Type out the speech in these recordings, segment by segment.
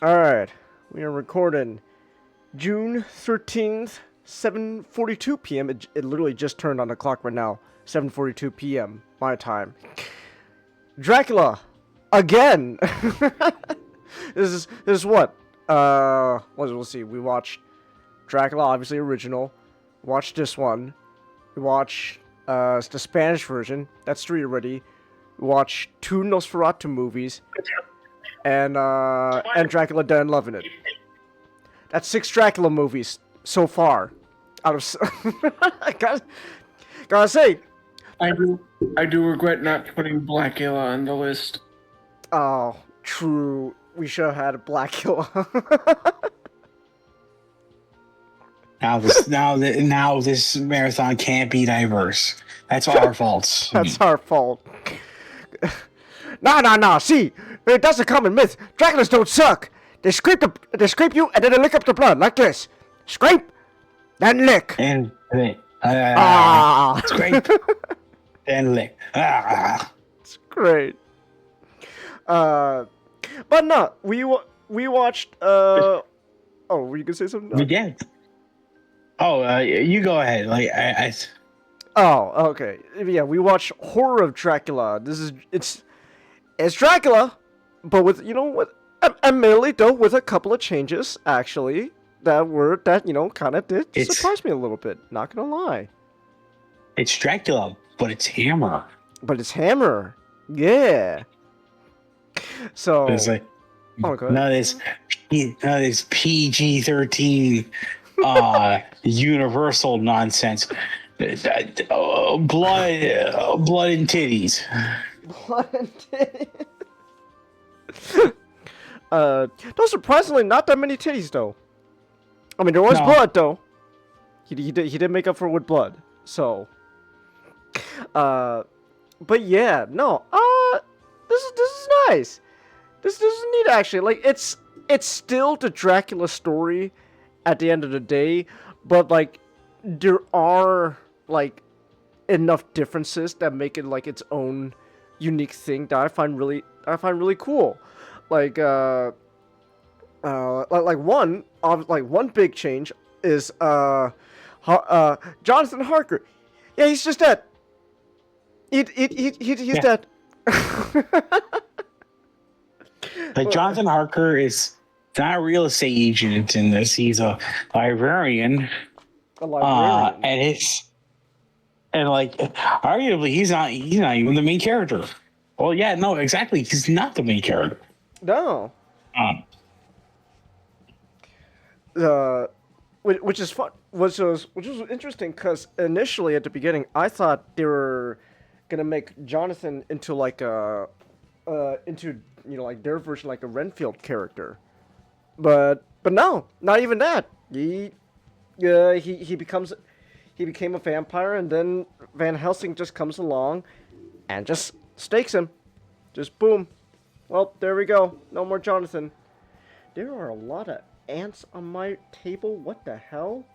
Alright, we are recording June 13th, 7:42 p.m. It literally just turned on the clock right now. 7:42 p.m. my time. Dracula! Again! This is what? We'll see. We watched Dracula, obviously original. Watched this one. We watched the Spanish version. That's 3 already. We watched 2 Nosferatu movies. And Dracula Dead and Loving It. That's 6 Dracula movies so far. Out of gotta say, I do regret not putting Blackula on the list. oh, true. We should have had a Blackula. Now this marathon can't be diverse. That's our faults. That's our fault. Nah. See, that's a common myth. Draculas don't suck. They scrape you, and then they lick up the blood like this. Scrape, then lick. And lick. Scrape. And lick. It's great. But no, we watched. Oh, were you gonna say something? We did. Oh, you go ahead. Oh, okay. Yeah, we watched Horror of Dracula. It's Dracula, but with admittedly though with a couple of changes actually that kind of did surprise me a little bit. Not gonna lie. It's Dracula, but it's Hammer. But it's Hammer. Yeah. So. It's like, oh, go ahead. none of this PG-13 universal nonsense. Blood and titties. Though surprisingly, not that many titties though. I mean, there was blood though. He did make up for it with blood. So, but yeah, no. This is nice. This is neat actually. Like it's still the Dracula story at the end of the day, but like there are like enough differences that make it like its own unique thing that I find really cool. Like one big change is Jonathan Harker. Yeah, he's just dead. He's dead. Like Jonathan Harker is not a real estate agent in this. He's a librarian. And like arguably he's not even the main character. Well, yeah, no, exactly. He's not the main character. No. Which is fun. Which was interesting because initially at the beginning I thought they were gonna make Jonathan into like into like their version, like a Renfield character, but no, not even that. He became a vampire, and then Van Helsing just comes along and just stakes him. Just boom. Well, there we go. No more Jonathan. There are a lot of ants on my table. What the hell?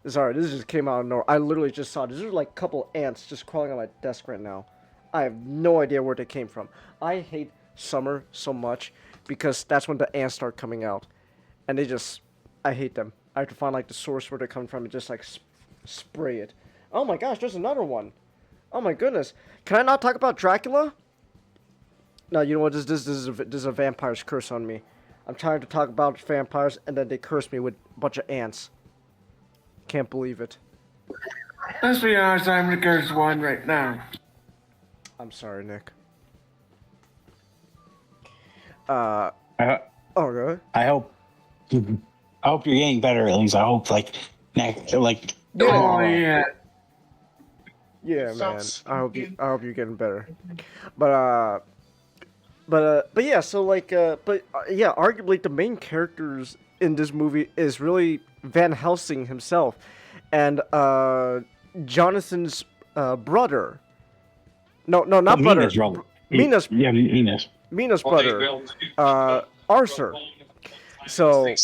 Sorry, this just came out of nowhere. I literally just saw this. There's like a couple ants just crawling on my desk right now. I have no idea where they came from. I hate summer so much because that's when the ants start coming out. And I hate them. I have to find like the source where they're coming from and just like spray it. Oh my gosh, there's another one. Oh my goodness. Can I not talk about Dracula? No, you know what? This is a vampire's curse on me. I'm trying to talk about vampires and then they curse me with a bunch of ants. Can't believe it. Let's be honest, I'm the cursed one right now. I'm sorry, Nick. I Oh, go ahead. hope you're getting better at least. I hope next. Oh yeah. Yeah, man. I hope you're getting better. But yeah. So yeah. Arguably, the main characters in this movie is really Van Helsing himself, and Jonathan's brother. No, not brother. Mina's brother. Arthur. So.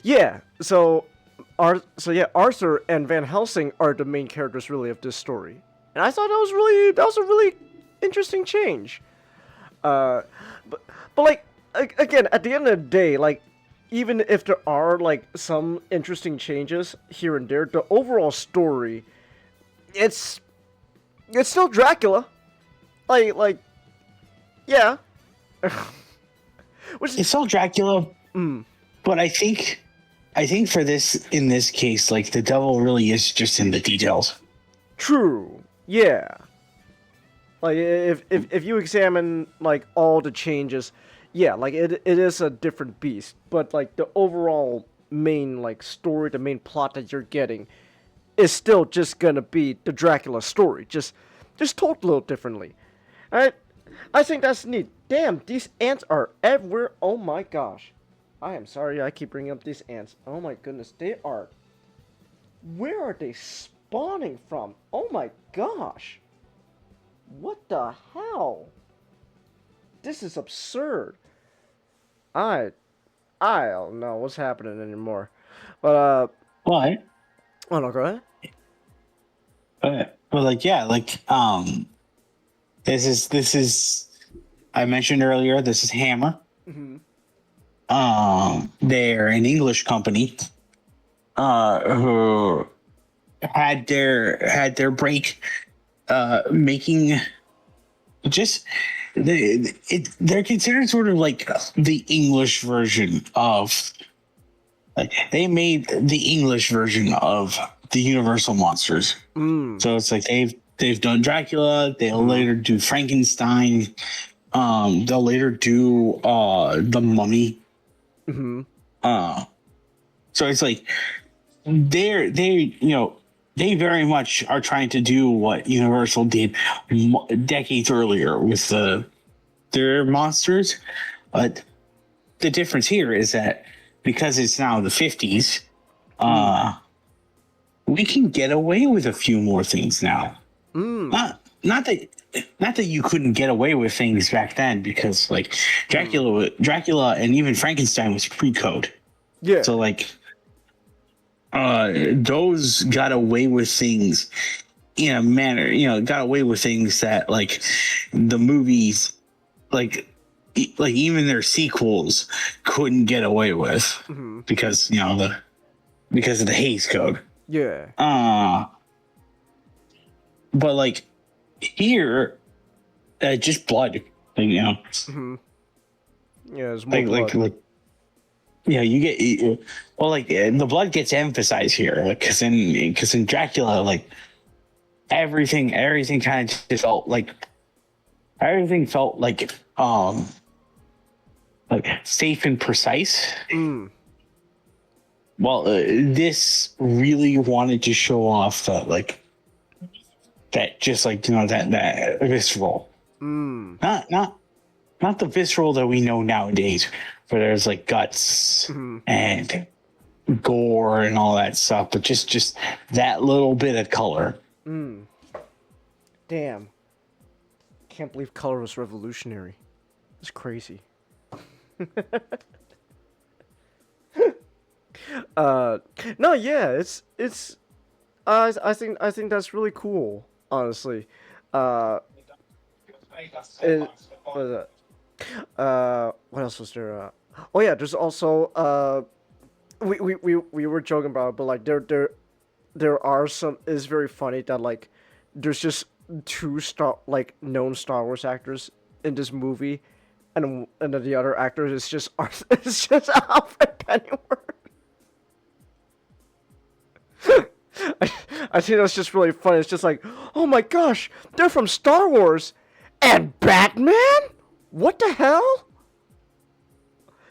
Yeah. So Arthur and Van Helsing are the main characters really of this story, and I thought that was a really interesting change. But like again, at the end of the day, like, even if there are like some interesting changes here and there, the overall story, it's still Dracula. Like, yeah. Which It's all Dracula, but I think for this in this case, like the devil really is just in the details. true. Yeah. Like if you examine like all the changes, yeah, like it is a different beast, but like the overall main like story, the main plot that you're getting is still just gonna be the Dracula story, just told a little differently. I think that's neat. Damn, these ants are everywhere. Oh my gosh. I am sorry I keep bringing up these ants. Oh my goodness, they are. Where are they spawning from? Oh my gosh. What the hell? This is absurd. I don't know what's happening anymore. But What? oh no, go ahead. But like, yeah, like this is I mentioned earlier. This is Hammer. They're an English company who had their break making just they're considered sort of like the English version of like they made the English version of the Universal monsters. So it's like they've done Dracula, they'll later do Frankenstein, they'll later do the Mummy. So it's like they very much are trying to do what Universal did decades earlier with their monsters, but the difference here is that because it's now the 50s, we can get away with a few more things now. Not that you couldn't get away with things back then, because like Dracula and even Frankenstein was pre-code. Yeah. So like those got away with things in a manner, got away with things that like the movies, like even their sequels couldn't get away with because because of the Hays Code. Yeah. But like here, just blood, Yeah, there's more blood. like yeah, you get the blood gets emphasized here, because in Dracula, like everything kind of just felt like safe and precise. Well, this really wanted to show off that just that visceral, not the visceral that we know nowadays, where there's like guts and gore and all that stuff, but just that little bit of color. Damn. Can't believe color was revolutionary. It's crazy. No, yeah, it's I think that's really cool, honestly. What else was there? Oh yeah, there's also we were joking about it, but like there are some. It's very funny that like there's just two known Star Wars actors in this movie, and then the other actor is just it's just Alfred Pennyworth. I think that's just really funny. It's just like, oh my gosh, they're from Star Wars and Batman? What the hell?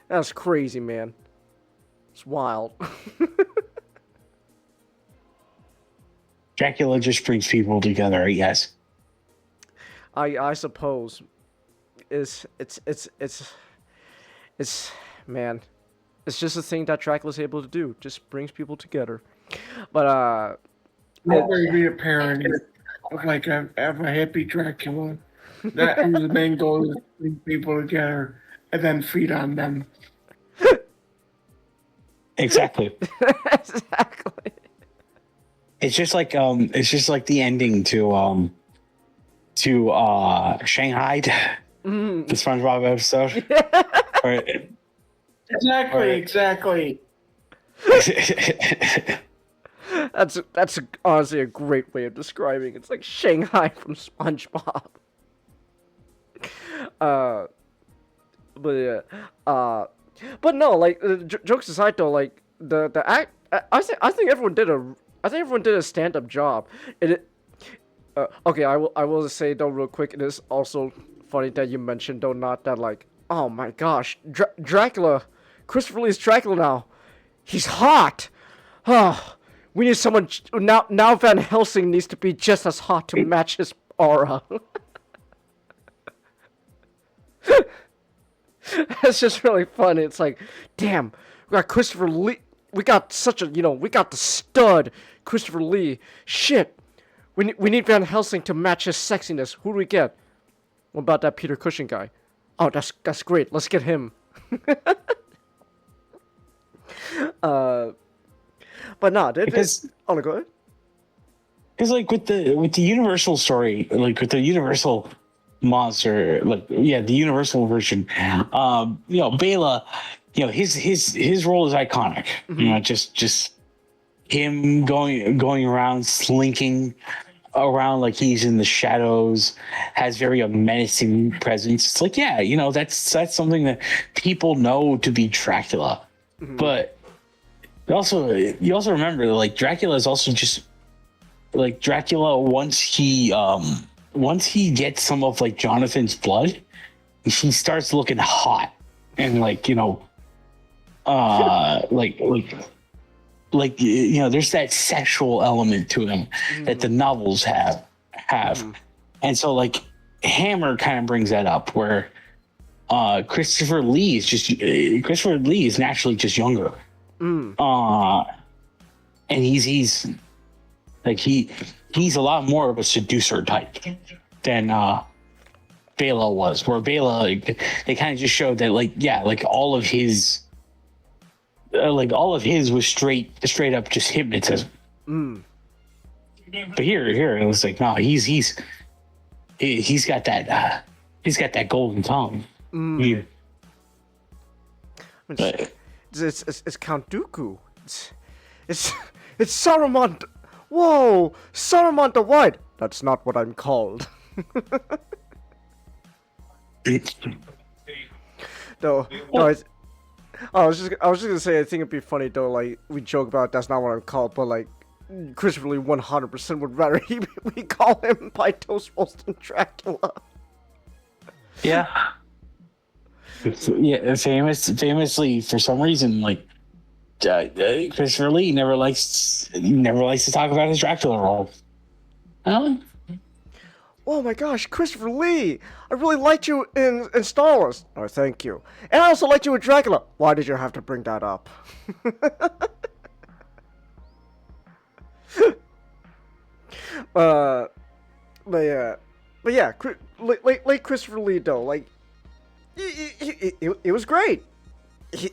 That's crazy, man. It's wild. Dracula just brings people together, I guess. I suppose. It's man. It's just a thing that Dracula's able to do. Just brings people together. But Not very be a parody of like a happy Dracula. That was the main goal, is to bring people together and then feed on them. Exactly. exactly. It's just like the ending to Shanghai, the SpongeBob episode, Right. Exactly. That's honestly a great way of describing it. It's like Shanghai from SpongeBob. Uh, but yeah, but no, like jokes aside though, like the act, I think everyone did a stand up job. Okay, I will just say though real quick. It is also funny that you mentioned though not that like oh my gosh Dracula, Christopher Lee's Dracula now, he's hot. Oh, we need someone now. Van Helsing needs to be just as hot to match his aura. It's just really funny. It's like, damn, we got Christopher Lee. We got we got the stud Christopher Lee. Shit, we need Van Helsing to match his sexiness. Who do we get? What about that Peter Cushing guy? Oh, that's great. Let's get him. But no, Because oh, no, go ahead. Because like with the Universal story, like with the Universal monster, like yeah, the Universal version, Bela, his role is iconic. Just him going around slinking around like he's in the shadows, has very a menacing presence. It's like that's something that people know to be Dracula, but you also remember like Dracula is also just like Dracula once he gets some of like Jonathan's blood, he starts looking hot and there's that sexual element to him that the novels have. And so like Hammer kind of brings that up where Christopher Lee is naturally just younger. And he's like he's a lot more of a seducer type than Bela was. Where Bela, they kind of just showed that all of his was straight up just hypnotism. But here it was like no, he's got that golden tongue. But It's Count Dooku. It's Saruman. Whoa, Saruman the White. That's not what I'm called. No, I was just gonna say I think it'd be funny though. Like we joke about that's not what I'm called, but like Christopher Lee 100% would rather we call him by Toast Than Dracula. Yeah. Yeah, famously for some reason, like Christopher Lee never likes to talk about his Dracula role. Oh my gosh, Christopher Lee! I really liked you in Star Wars. Oh, thank you. And I also liked you in Dracula. Why did you have to bring that up? But yeah, like Christopher Lee though, like. It was great.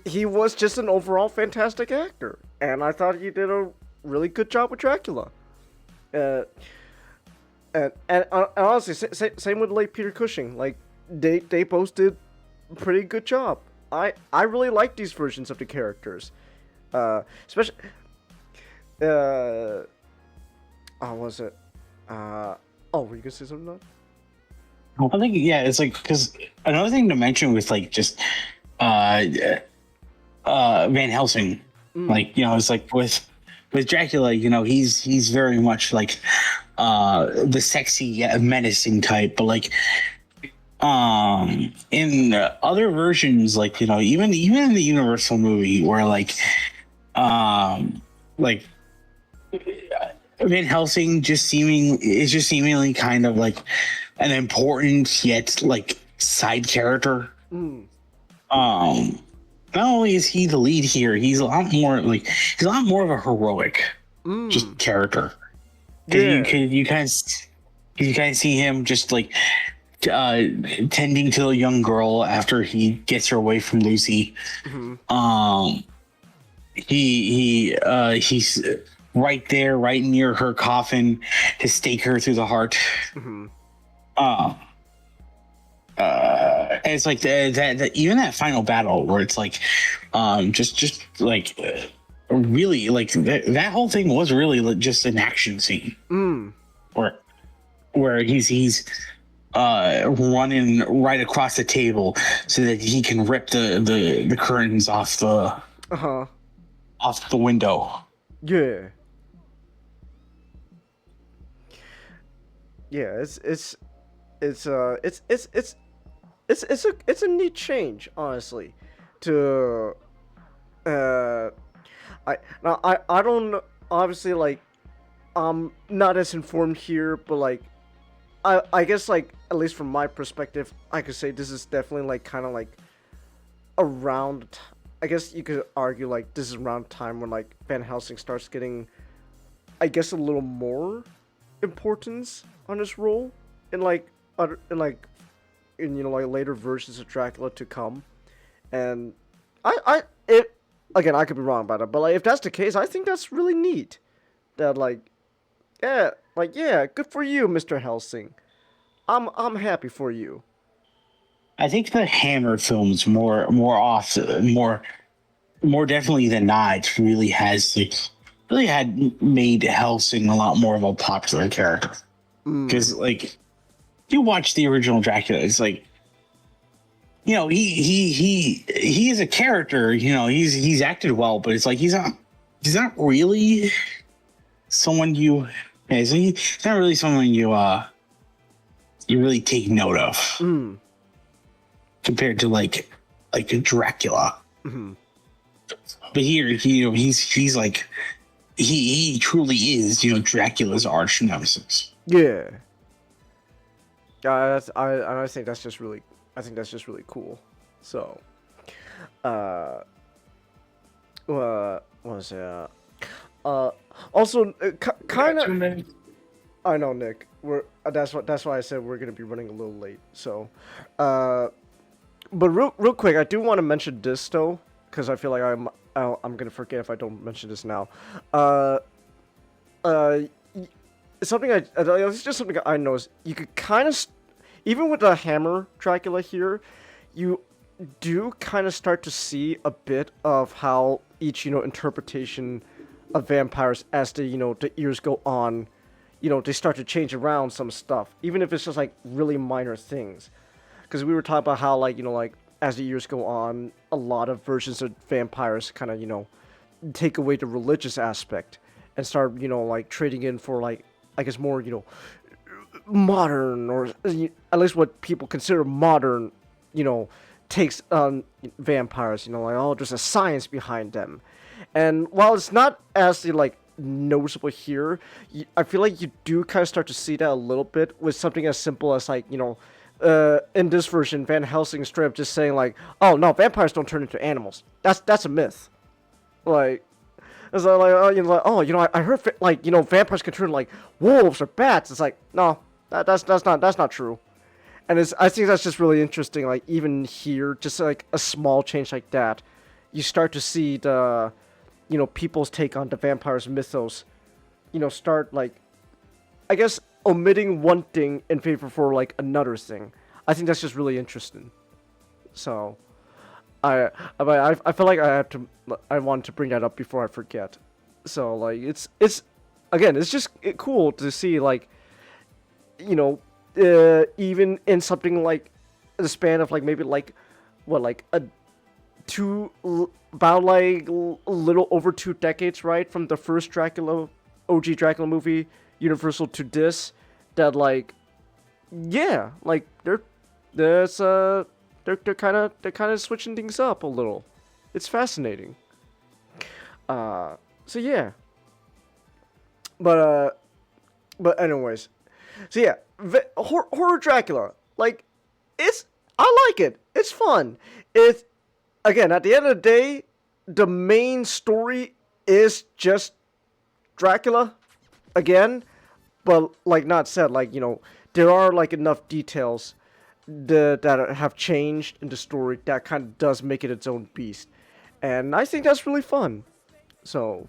He was just an overall fantastic actor, and I thought he did a really good job with Dracula. And honestly, same with like Peter Cushing. Like they both did a pretty good job. I really like these versions of the characters, especially. What was it? Were you gonna say something? I think it's like because another thing to mention with like just Van Helsing, it's like with Dracula, he's very much like the sexy menacing type, but like in other versions, like even in the Universal movie where Van Helsing is just seemingly kind of like an important yet like side character. Not only is he the lead here, he's a lot more of a heroic just character. Yeah. You kind of see him just like tending to a young girl after he gets her away from Lucy. He's right there, right near her coffin to stake her through the heart. it's like even that final battle where it's like, just like really like that whole thing was really just an action scene. Where he's running right across the table so that he can rip the curtains off the off the window. Yeah. Yeah, it's a neat change, honestly. To I don't obviously like I'm not as informed here, but like I guess like at least from my perspective, I could say this is definitely like kind of like around. I guess you could argue like this is around time when like Van Helsing starts getting, I guess, a little more importance on his role in like other in like later versions of Dracula to come, and it again I could be wrong about it, but like if that's the case, I think that's really neat. That yeah, good for you, Mr. Helsing. I'm happy for you. I think the Hammer films more definitely than not really has like, really had made Helsing a lot more of a popular character. Because like you watch the original Dracula, it's like, you know, he is a character, you know, he's acted well, but it's like he's not really someone he's not really someone you really take note of compared to like a Dracula. But here, you know, he's like he truly is, you know, Dracula's arch nemesis. Yeah. I think that's just really cool. So, what was it? Also, kind of. I know, Nick. That's why I said we're gonna be running a little late. So, but real quick, I do want to mention this though, because I feel like I'm gonna forget if I don't mention this now. It's something it's just something I noticed. You could kind of, even with the Hammer Dracula here, you do kind of start to see a bit of how each, you know, interpretation of vampires as the, you know, the years go on, you know, they start to change around some stuff, even if it's just like really minor things. Because we were talking about how, like, you know, like as the years go on, a lot of versions of vampires kind of, you know, take away the religious aspect and start, you know, like trading in for like, I guess, more, you know, modern, or at least what people consider modern, you know, takes on vampires, you know, like, oh, there's a science behind them. And while it's not as like noticeable here, I feel like you do kind of start to see that a little bit with something as simple as, like, you know, in this version, Van Helsing straight up just saying like, oh no, vampires don't turn into animals. That's a myth. Like, it's like, oh, you know, like, oh, you know, I heard like, you know, vampires can turn like wolves or bats. It's like, no, that's not true. And I think that's just really interesting. Like, even here, just like a small change like that, you start to see the, you know, people's take on the vampires mythos, you know, start like, I guess, omitting one thing in favor for like another thing. I think that's just really interesting. So, I feel like I wanted to bring that up before I forget. So like it's again, it's just cool to see, like, you know, even in something like the span of like maybe like what, like about like a little over 2 decades, right, from the first Dracula, OG Dracula movie, Universal, to this, that like, yeah, like they're kind of switching things up a little. It's fascinating. So yeah. But anyways, so yeah, horror Dracula, like, I like it. It's fun. It's, again, at the end of the day, the main story is just Dracula again, but like not said, like, you know, there are like enough details that have changed in the story that kind of does make it its own beast, and I think that's really fun. So,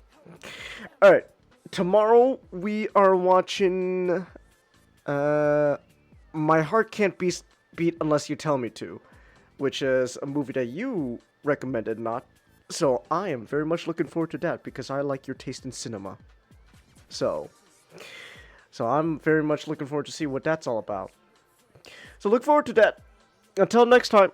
all right, tomorrow we are watching My Heart Can't Beat Unless You Tell Me to. which is a movie that you recommended, not. So I am very much looking forward to that because I like your taste in cinema. So I'm very much looking forward to see what that's all about. So look forward to that. Until next time.